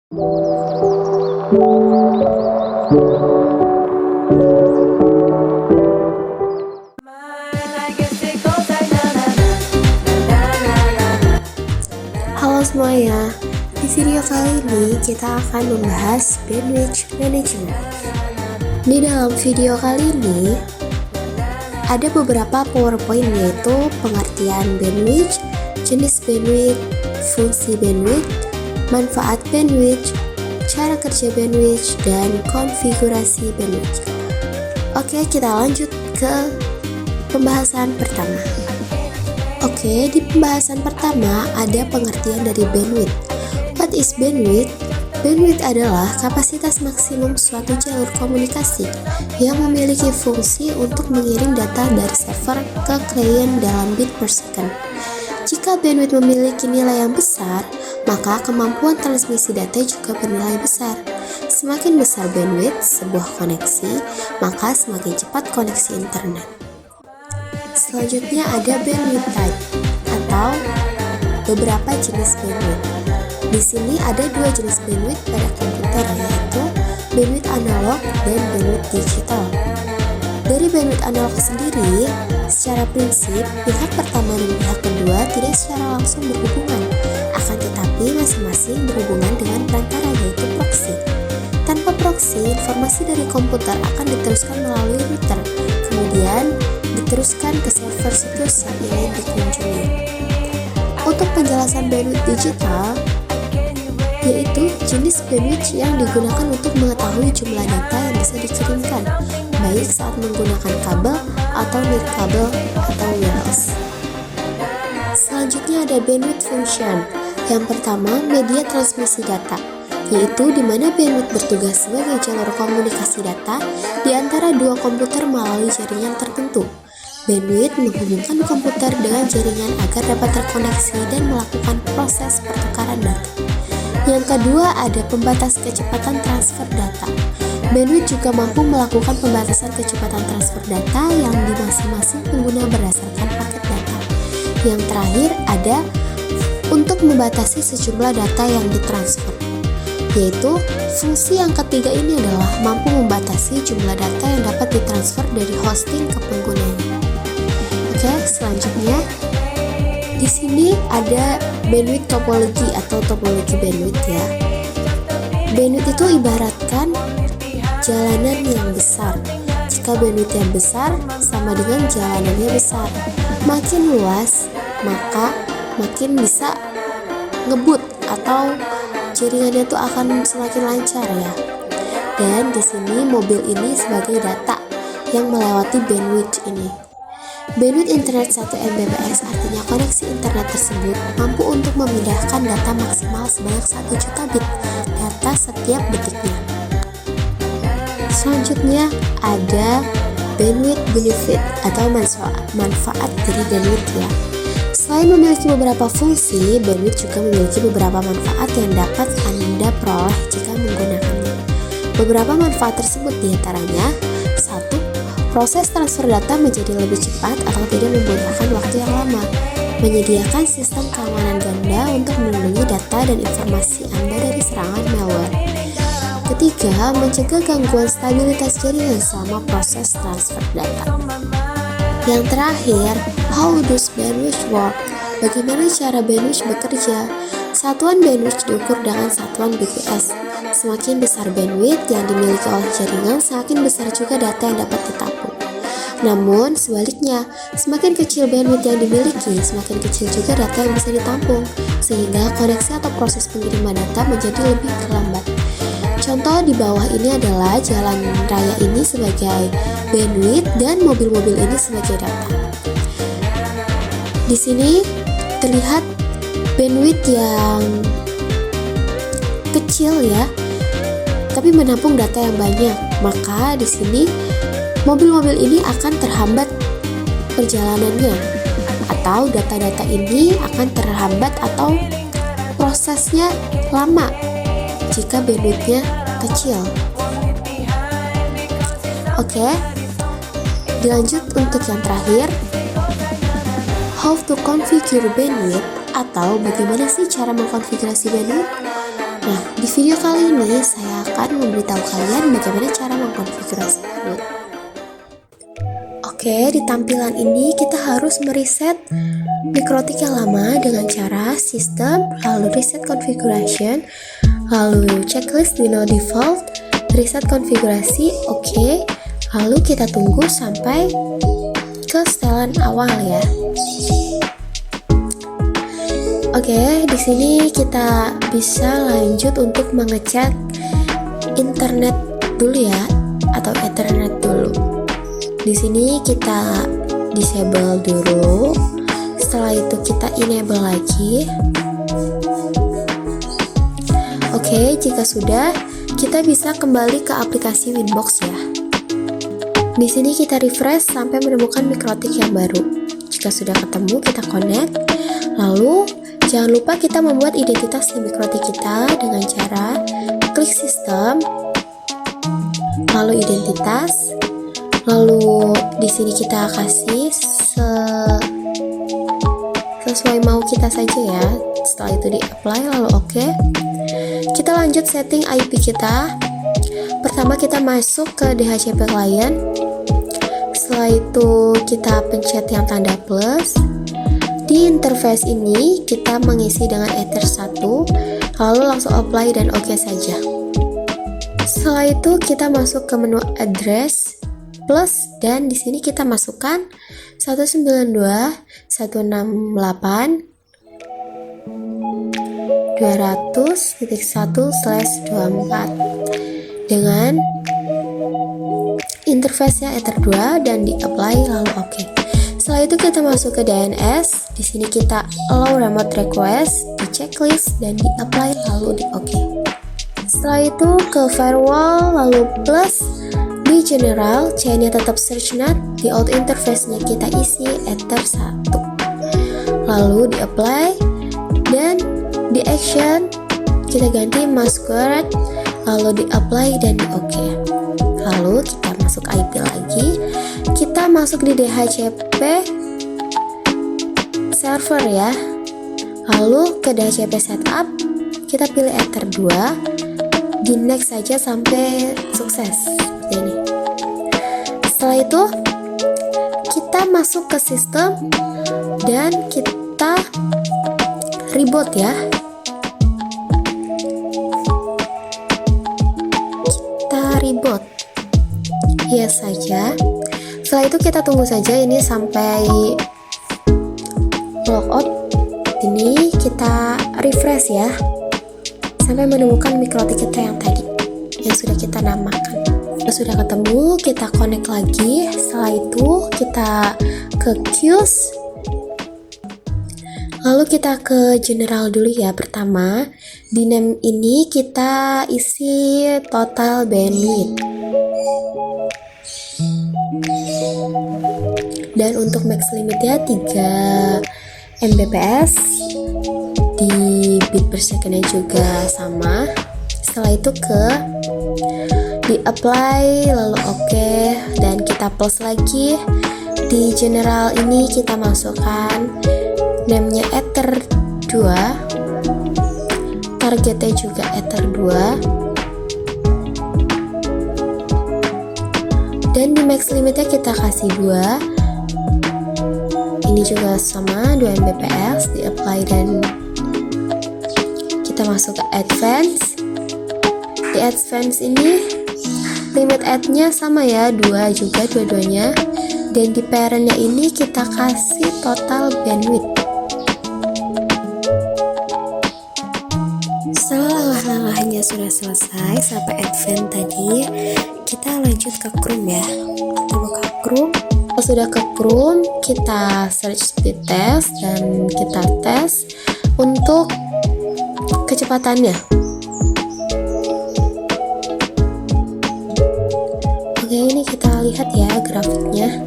Halo semuanya, di video kali ini kita akan membahas bandwidth management. Di dalam video kali ini ada beberapa PowerPoint, yaitu pengertian bandwidth, jenis bandwidth, fungsi bandwidth, manfaat bandwidth, cara kerja bandwidth, dan konfigurasi bandwidth. Oke, kita lanjut ke pembahasan pertama. Oke, di pembahasan pertama ada pengertian dari bandwidth. What is bandwidth? Bandwidth adalah kapasitas maksimum suatu jalur komunikasi yang memiliki fungsi untuk mengirim data dari server ke klien dalam bit per second. Jika bandwidth memiliki nilai yang besar, maka kemampuan transmisi data juga bernilai besar. Semakin besar bandwidth sebuah koneksi, maka semakin cepat koneksi internet. Selanjutnya ada bandwidth type atau beberapa jenis bandwidth. Di sini ada dua jenis bandwidth pada komputer, yaitu bandwidth analog dan bandwidth digital. Dari bandwidth analog sendiri, secara prinsip pihak pertama dan pihak kedua tidak secara langsung berhubungan, akan tetapi masing-masing berhubungan dengan perantara, yaitu proxy. Tanpa proxy, informasi dari komputer akan diteruskan melalui router, kemudian diteruskan ke server situs yang ingin dikunjungi. Untuk penjelasan bandwidth digital, yaitu jenis bandwidth yang digunakan untuk mengetahui jumlah data yang bisa dikirimkan, baik saat menggunakan kabel atau nirkabel atau wireless. Selanjutnya ada bandwidth function. Yang pertama, media transmisi data, yaitu di mana bandwidth bertugas sebagai jalur komunikasi data di antara dua komputer melalui jaringan tertentu. Bandwidth menghubungkan komputer dengan jaringan agar dapat terkoneksi dan melakukan proses pertukaran data. Yang kedua ada pembatas kecepatan transfer data. Bandwidth juga mampu melakukan pembatasan kecepatan transfer data yang di masing-masing pengguna berdasarkan paket data. Yang terakhir ada untuk membatasi sejumlah data yang ditransfer, yaitu fungsi yang ketiga ini adalah mampu membatasi jumlah data yang dapat ditransfer dari hosting ke penggunanya. Oke, selanjutnya di sini ada bandwidth topologi atau topologi bandwidth ya. Bandwidth itu ibaratkan jalanan yang besar. Jika bandwidth yang besar sama dengan jalanannya besar, makin luas maka makin bisa ngebut atau jaringannya itu akan semakin lancar ya. Dan di sini mobil ini sebagai data yang melewati bandwidth ini. Bandwidth internet 1 Mbps artinya koneksi internet tersebut mampu untuk memindahkan data maksimal sebanyak 1 juta bit data setiap detiknya. Selanjutnya ada bandwidth benefit atau manfaat dari bandwidth ya. Selain memiliki beberapa fungsi, bandwidth juga memiliki beberapa manfaat yang dapat Anda peroleh jika menggunakannya. Beberapa manfaat tersebut diantaranya: 1. Proses transfer data menjadi lebih cepat atau tidak membutuhkan waktu yang lama. Menyediakan sistem keamanan ganda untuk melindungi data dan informasi Anda dari serangan malware. Ketiga, mencegah gangguan stabilitas jaringan selama proses transfer data. Yang terakhir, how does bandwidth work? Bagaimana cara bandwidth bekerja? Satuan bandwidth diukur dengan satuan bps. Semakin besar bandwidth yang dimiliki oleh jaringan, semakin besar juga data yang dapat ditampung. Namun, sebaliknya, semakin kecil bandwidth yang dimiliki, semakin kecil juga data yang bisa ditampung, sehingga koneksi atau proses pengiriman data menjadi lebih terlambat. Contoh di bawah ini adalah jalan raya ini sebagai bandwidth dan mobil-mobil ini sebagai data. Di sini terlihat bandwidth yang kecil ya, tapi menampung data yang banyak. Maka di sini mobil-mobil ini akan terhambat perjalanannya, atau data-data ini akan terhambat atau prosesnya lama jika bandwidthnya kecil. Oke, dilanjut untuk yang terakhir, how to configure bandwidth, atau bagaimana sih cara mengkonfigurasi bandwidth. Nah, di video kali ini saya akan memberitahu kalian bagaimana cara mengkonfigurasi boot. Oke, di tampilan ini kita harus mereset mikrotik yang lama dengan cara sistem, lalu reset configuration, lalu checklist di no default, reset konfigurasi, oke. Lalu kita tunggu sampai ke setelan awal ya. Oke, di sini kita bisa lanjut untuk mengecek internet dulu ya, atau Ethernet dulu. Di sini kita disable dulu. Setelah itu kita enable lagi. Oke, jika sudah, kita bisa kembali ke aplikasi Winbox ya. Di sini kita refresh sampai menemukan mikrotik yang baru. Jika sudah ketemu, kita connect. Lalu, jangan lupa kita membuat identitas di mikrotik kita dengan cara klik sistem, lalu identitas, lalu di sini kita kasih sesuai mau kita saja ya. Setelah itu di apply, lalu oke. Kita lanjut setting IP kita. Pertama kita masuk ke DHCP client. Setelah itu kita pencet yang tanda plus. Di interface ini kita mengisi dengan Ether 1, lalu langsung apply dan oke saja. Setelah itu kita masuk ke menu address plus, dan di sini kita masukkan 192.168.200.1/24 dengan interface-nya Ether 2 dan di apply lalu oke. Setelah itu kita masuk ke DNS. Di sini kita allow remote request, di checklist dan di apply lalu di oke. Setelah itu ke firewall lalu plus, di general chainnya tetap searchnet, di auto interface-nya kita isi Ether 1. Lalu di apply dan di action kita ganti masquerade, lalu di apply dan di oke. Lalu kita masuk IP lagi. Kita masuk di DHCP server ya. Lalu ke DHCP setup, kita pilih Ether 2, di next saja sampai sukses seperti ini. Setelah itu kita masuk ke sistem dan kita reboot ya. Kita reboot. Yes saja. Setelah itu kita tunggu saja ini sampai logout. Ini kita refresh ya, sampai menemukan mikrotik kita yang tadi yang sudah kita namakan. Sudah ketemu, kita connect lagi. Setelah itu kita ke queues, lalu kita ke general dulu ya. Pertama di name ini kita isi total bandwidth, dan untuk max limitnya 3 Mbps, di bit per secondnya juga sama. Setelah itu di apply lalu oke, dan kita plus lagi. Di general ini kita masukkan namenya Ether 2, targetnya juga Ether 2, dan di max limitnya kita kasih 2. Ini juga sama 2 Mbps, di apply dan kita masuk ke advance. Di advance ini limit add-nya sama ya, 2 juga dua-duanya, dan di parent-nya ini kita kasih total bandwidth. Setelah langkah-langkahnya sudah selesai sampai advance tadi, kita lanjut ke Chrome ya. Kita buka Chrome. Kalau sudah ke Chrome, kita search speed test dan kita tes untuk kecepatannya. Oke, ini kita lihat ya grafiknya.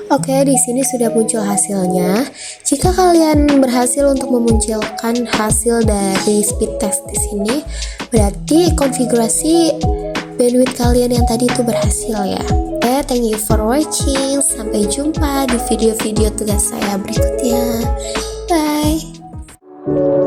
Oke, di sini sudah muncul hasilnya. Jika kalian berhasil untuk memunculkan hasil dari speed test di sini, berarti konfigurasi bandwidth kalian yang tadi itu berhasil ya. Oke, thank you for watching. Sampai jumpa di video-video tugas saya berikutnya. Bye.